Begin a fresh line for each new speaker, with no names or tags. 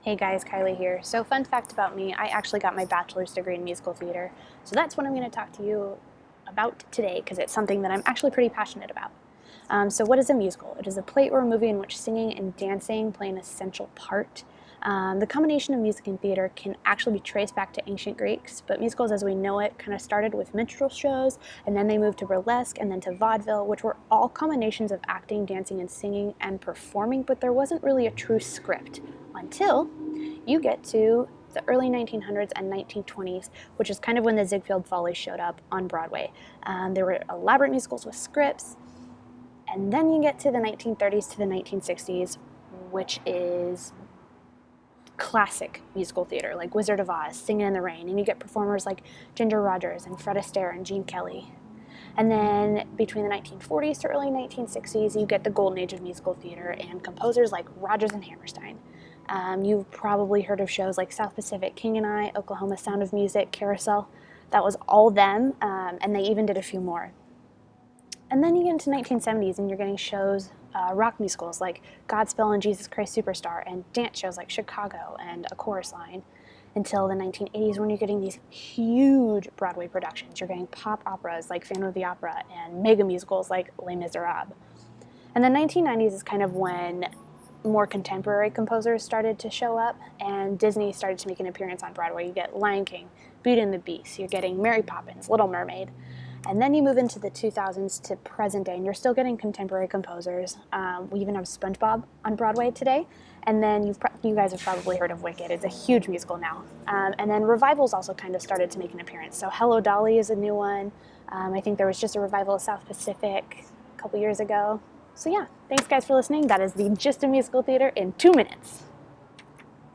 Hey guys, Kylie here. So fun fact about me, I actually got my bachelor's degree in musical theater. So that's what I'm going to talk to you about today because it's something that I'm actually pretty passionate about. So what is a musical? It is a play or a movie in which singing and dancing play an essential part. The combination of music and theater can actually be traced back to ancient Greeks, but musicals as we know it kind of started with minstrel shows, and then they moved to burlesque and then to vaudeville, which were all combinations of acting, dancing, and singing and performing, but there wasn't really a true script until you get to the early 1900s and 1920s, which is kind of when the Ziegfeld Follies showed up on Broadway. There were elaborate musicals with scripts, and then you get to the 1930s to the 1960s, which is classic musical theater, like Wizard of Oz, Singing in the Rain, and you get performers like Ginger Rogers and Fred Astaire and Gene Kelly. And then between the 1940s to early 1960s, you get the golden age of musical theater and composers like Rodgers and Hammerstein. You've probably heard of shows like South Pacific, King and I, Oklahoma Sound of Music, Carousel. That was all them, and they even did a few more. And then you get into 1970s and you're getting shows, rock musicals like Godspell and Jesus Christ Superstar, and dance shows like Chicago and A Chorus Line, until the 1980s when you're getting these huge Broadway productions. You're getting pop operas like Phantom of the Opera and mega musicals like Les Miserables. And the 1990s is kind of when more contemporary composers started to show up, and Disney started to make an appearance on Broadway. You get Lion King, Beauty and the Beast, you're getting Mary Poppins, Little Mermaid. And then you move into the 2000s to present day, and you're still getting contemporary composers. We even have SpongeBob on Broadway today. And then you guys have probably heard of Wicked. It's a huge musical now. And then revivals also kind of started to make an appearance. So Hello Dolly is a new one. I think there was just a revival of South Pacific a couple years ago. So yeah, thanks guys for listening. That is the gist of musical theater in 2 minutes.